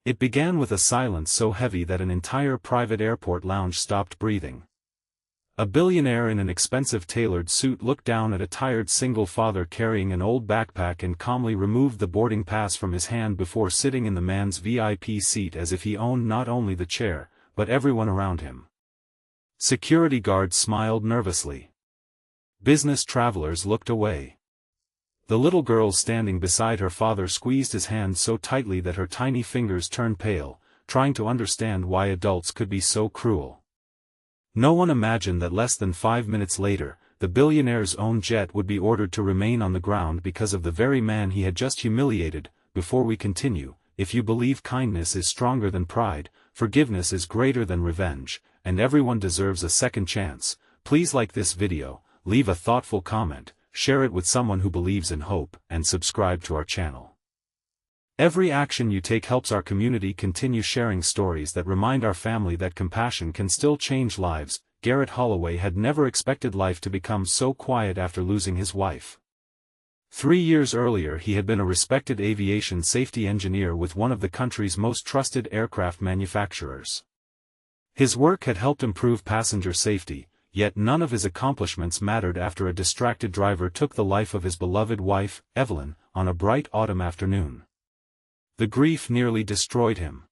It began with a silence so heavy that an entire private airport lounge stopped breathing. A billionaire in an expensive tailored suit looked down at a tired single father carrying an old backpack and calmly removed the boarding pass from his hand before sitting in the man's VIP seat as if he owned not only the chair, but everyone around him. Security guards smiled nervously. Business travelers looked away. The little girl standing beside her father squeezed his hand so tightly that her tiny fingers turned pale, trying to understand why adults could be so cruel. No one imagined that less than 5 minutes later, the billionaire's own jet would be ordered to remain on the ground because of the very man he had just humiliated. Before we continue, if you believe kindness is stronger than pride, forgiveness is greater than revenge, and everyone deserves a second chance, please like this video, leave a thoughtful comment, share it with someone who believes in hope, and subscribe to our channel. Every action you take helps our community continue sharing stories that remind our family that compassion can still change lives. Garrett Holloway had never expected life to become so quiet after losing his wife. 3 years earlier he had been a respected aviation safety engineer with one of the country's most trusted aircraft manufacturers. His work had helped improve passenger safety, yet none of his accomplishments mattered after a distracted driver took the life of his beloved wife, Evelyn, on a bright autumn afternoon. The grief nearly destroyed him.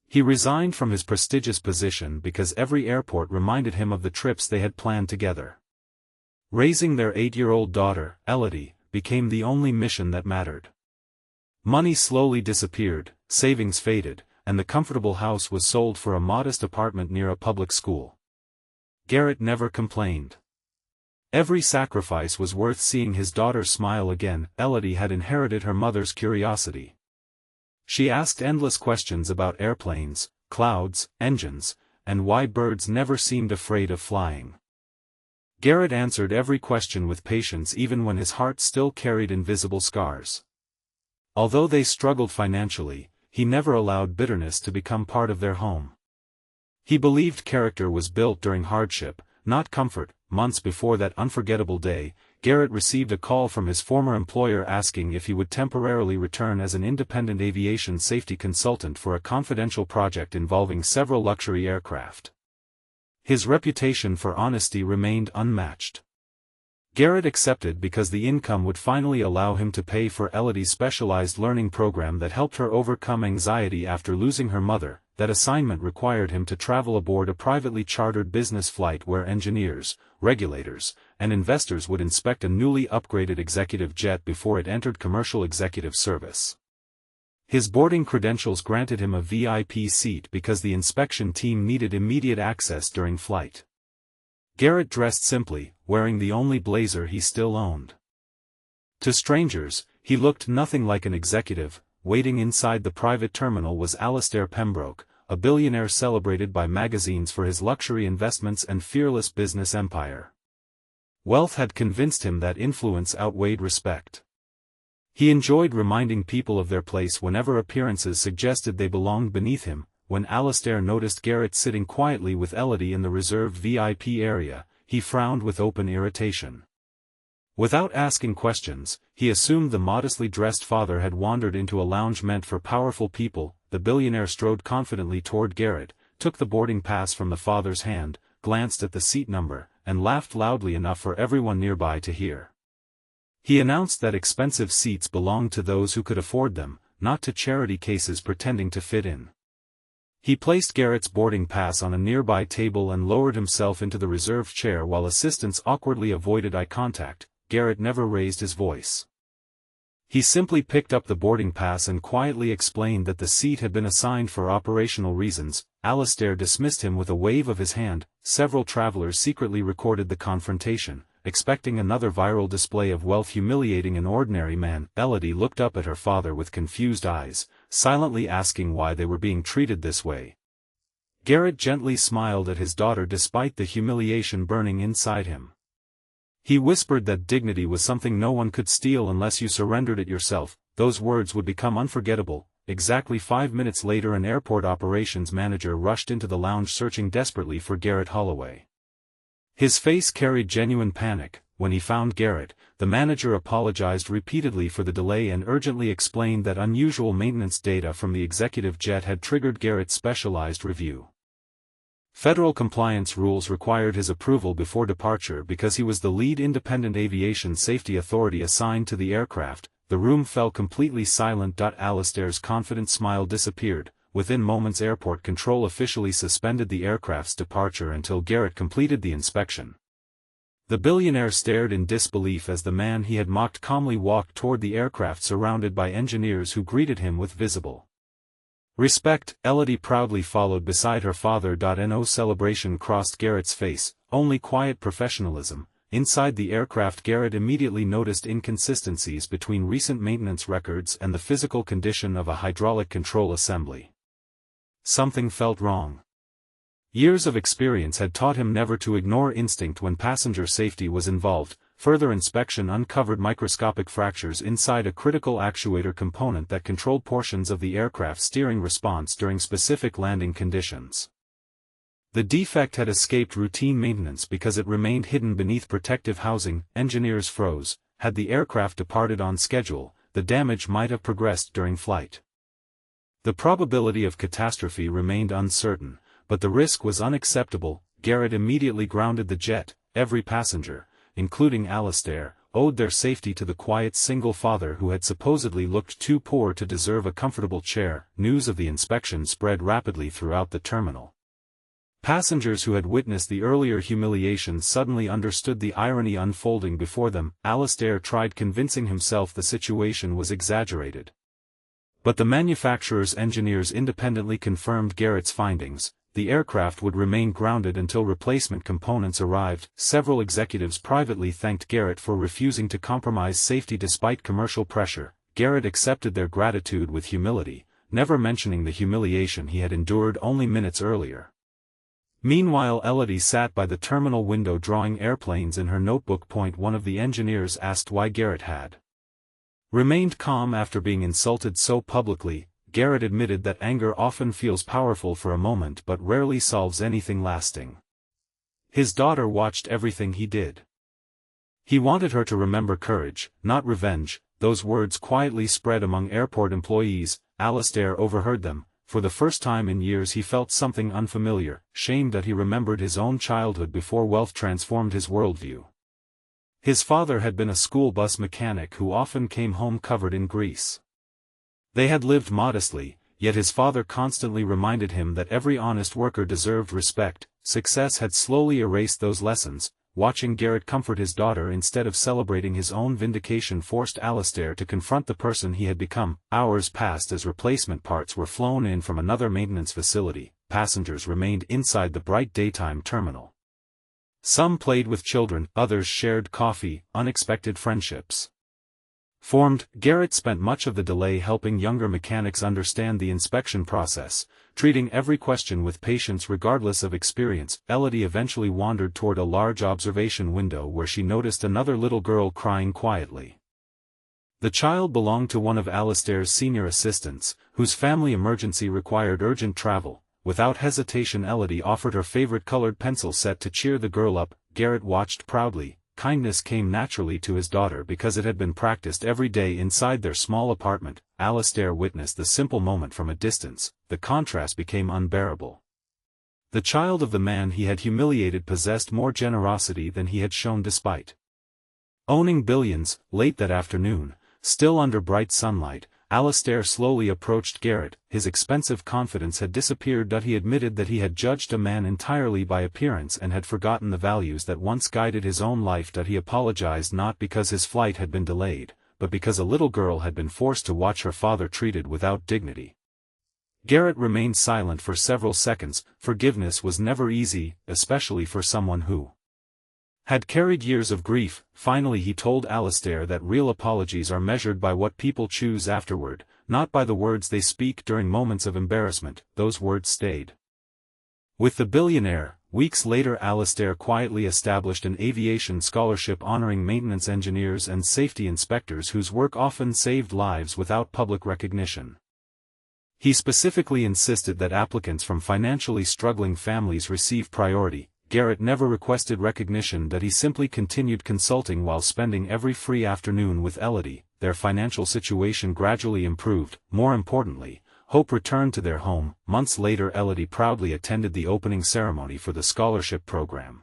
He resigned from his prestigious position because every airport reminded him of the trips they had planned together. Raising their 8-year-old daughter, Elodie, became the only mission that mattered. Money slowly disappeared, savings faded, and the comfortable house was sold for a modest apartment near a public school. Garrett never complained. Every sacrifice was worth seeing his daughter smile again. Elodie had inherited her mother's curiosity. She asked endless questions about airplanes, clouds, engines, and why birds never seemed afraid of flying. Garrett answered every question with patience even when his heart still carried invisible scars. Although they struggled financially, he never allowed bitterness to become part of their home. He believed character was built during hardship, not comfort. Months before that unforgettable day, Garrett received a call from his former employer asking if he would temporarily return as an independent aviation safety consultant for a confidential project involving several luxury aircraft. His reputation for honesty remained unmatched. Garrett accepted because the income would finally allow him to pay for Elodie's specialized learning program that helped her overcome anxiety after losing her mother. That assignment required him to travel aboard a privately chartered business flight where engineers, regulators, and investors would inspect a newly upgraded executive jet before it entered commercial executive service. His boarding credentials granted him a VIP seat because the inspection team needed immediate access during flight. Garrett dressed simply, wearing the only blazer he still owned. To strangers, he looked nothing like an executive. Waiting inside the private terminal was Alastair Pembroke, a billionaire celebrated by magazines for his luxury investments and fearless business empire. Wealth had convinced him that influence outweighed respect. He enjoyed reminding people of their place whenever appearances suggested they belonged beneath him. When Alastair noticed Garrett sitting quietly with Elodie in the reserved VIP area, he frowned with open irritation. Without asking questions, he assumed the modestly dressed father had wandered into a lounge meant for powerful people. The billionaire strode confidently toward Garrett, took the boarding pass from the father's hand, glanced at the seat number, and laughed loudly enough for everyone nearby to hear. He announced that expensive seats belonged to those who could afford them, not to charity cases pretending to fit in. He placed Garrett's boarding pass on a nearby table and lowered himself into the reserved chair while assistants awkwardly avoided eye contact. Garrett never raised his voice. He simply picked up the boarding pass and quietly explained that the seat had been assigned for operational reasons. Alastair dismissed him with a wave of his hand. Several travelers secretly recorded the confrontation, expecting another viral display of wealth humiliating an ordinary man. Elodie looked up at her father with confused eyes, silently asking why they were being treated this way. Garrett gently smiled at his daughter despite the humiliation burning inside him. He whispered that dignity was something no one could steal unless you surrendered it yourself. Those words would become unforgettable. Exactly 5 minutes later an airport operations manager rushed into the lounge searching desperately for Garrett Holloway. His face carried genuine panic. when he found Garrett, the manager apologized repeatedly for the delay and urgently explained that unusual maintenance data from the executive jet had triggered Garrett's specialized review. Federal compliance rules required his approval before departure because he was the lead independent aviation safety authority assigned to the aircraft. The room fell completely silent. Alistair's confident smile disappeared. Within moments, airport control officially suspended the aircraft's departure until Garrett completed the inspection. The billionaire stared in disbelief as the man he had mocked calmly walked toward the aircraft surrounded by engineers who greeted him with visible respect. Elodie proudly followed beside her father. No celebration crossed Garrett's face, only quiet professionalism. Inside the aircraft, Garrett immediately noticed inconsistencies between recent maintenance records and the physical condition of a hydraulic control assembly. Something felt wrong. Years of experience had taught him never to ignore instinct when passenger safety was involved. Further inspection uncovered microscopic fractures inside a critical actuator component that controlled portions of the aircraft's steering response during specific landing conditions. The defect had escaped routine maintenance because it remained hidden beneath protective housing. Engineers froze. Had the aircraft departed on schedule, the damage might have progressed during flight. The probability of catastrophe remained uncertain, but the risk was unacceptable. Garrett immediately grounded the jet. Every passenger, including Alistair, owed their safety to the quiet single father who had supposedly looked too poor to deserve a comfortable chair. News of the inspection spread rapidly throughout the terminal. Passengers who had witnessed the earlier humiliation suddenly understood the irony unfolding before them. Alistair tried convincing himself the situation was exaggerated. But the manufacturer's engineers independently confirmed Garrett's findings. The aircraft would remain grounded until replacement components arrived. Several executives privately thanked Garrett for refusing to compromise safety despite commercial pressure. Garrett accepted their gratitude with humility, never mentioning the humiliation he had endured only minutes earlier. Meanwhile, Elodie sat by the terminal window drawing airplanes in her notebook. One of the engineers asked why Garrett had remained calm after being insulted so publicly. Garrett admitted that anger often feels powerful for a moment but rarely solves anything lasting. His daughter watched everything he did. He wanted her to remember courage, not revenge. Those words quietly spread among airport employees. Alistair overheard them. For the first time in years he felt something unfamiliar, shame that he remembered his own childhood before wealth transformed his worldview. His father had been a school bus mechanic who often came home covered in grease. They had lived modestly, yet his father constantly reminded him that every honest worker deserved respect. Success had slowly erased those lessons. Watching Garrett comfort his daughter instead of celebrating his own vindication forced Alistair to confront the person he had become. Hours passed as replacement parts were flown in from another maintenance facility. Passengers remained inside the bright daytime terminal. Some played with children, others shared coffee. Unexpected friendships formed. Garrett spent much of the delay helping younger mechanics understand the inspection process, treating every question with patience regardless of experience. Elodie eventually wandered toward a large observation window where she noticed another little girl crying quietly. The child belonged to one of Alistair's senior assistants, whose family emergency required urgent travel. Without hesitation, Elodie offered her favorite colored pencil set to cheer the girl up. Garrett watched proudly. Kindness came naturally to his daughter because it had been practiced every day inside their small apartment. Alistair witnessed the simple moment from a distance. The contrast became unbearable. The child of the man he had humiliated possessed more generosity than he had shown despite owning billions. Late that afternoon, still under bright sunlight, Alistair slowly approached Garrett. His expensive confidence had disappeared. He admitted that he had judged a man entirely by appearance and had forgotten the values that once guided his own life. He apologized not because his flight had been delayed, but because a little girl had been forced to watch her father treated without dignity. Garrett remained silent for several seconds. Forgiveness was never easy, especially for someone who had carried years of grief. Finally he told Alistair that real apologies are measured by what people choose afterward, not by the words they speak during moments of embarrassment. Those words stayed with the billionaire. Weeks later, Alistair quietly established an aviation scholarship honoring maintenance engineers and safety inspectors whose work often saved lives without public recognition. He specifically insisted that applicants from financially struggling families receive priority. Garrett never requested recognition, that he simply continued consulting while spending every free afternoon with Elodie. Their financial situation gradually improved. More importantly, hope returned to their home. Months later, Elodie proudly attended the opening ceremony for the scholarship program.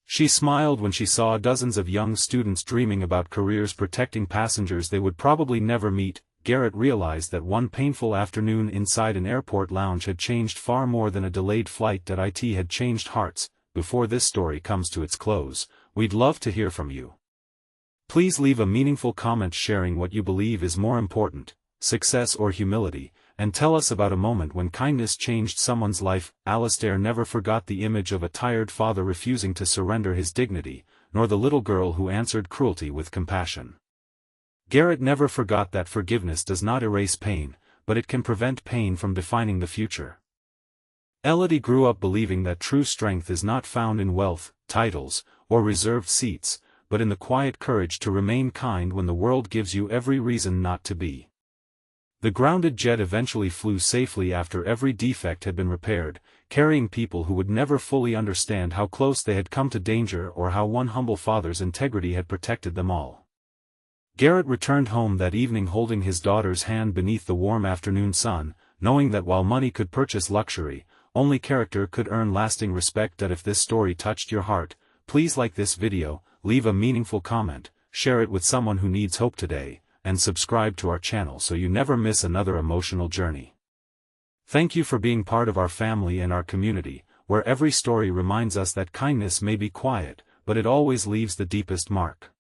She smiled when she saw dozens of young students dreaming about careers protecting passengers they would probably never meet. Garrett realized that one painful afternoon inside an airport lounge had changed far more than a delayed flight. That it had changed hearts. Before this story comes to its close, we'd love to hear from you. Please leave a meaningful comment sharing what you believe is more important, success or humility, and tell us about a moment when kindness changed someone's life. Alistair never forgot the image of a tired father refusing to surrender his dignity, nor the little girl who answered cruelty with compassion. Garrett never forgot that forgiveness does not erase pain, but it can prevent pain from defining the future. Elodie grew up believing that true strength is not found in wealth, titles, or reserved seats, but in the quiet courage to remain kind when the world gives you every reason not to be. The grounded jet eventually flew safely after every defect had been repaired, carrying people who would never fully understand how close they had come to danger or how one humble father's integrity had protected them all. Garrett returned home that evening holding his daughter's hand beneath the warm afternoon sun, knowing that while money could purchase luxury, only character could earn lasting respect. That if this story touched your heart, please like this video, leave a meaningful comment, share it with someone who needs hope today, and subscribe to our channel so you never miss another emotional journey. Thank you for being part of our family and our community, where every story reminds us that kindness may be quiet, but it always leaves the deepest mark.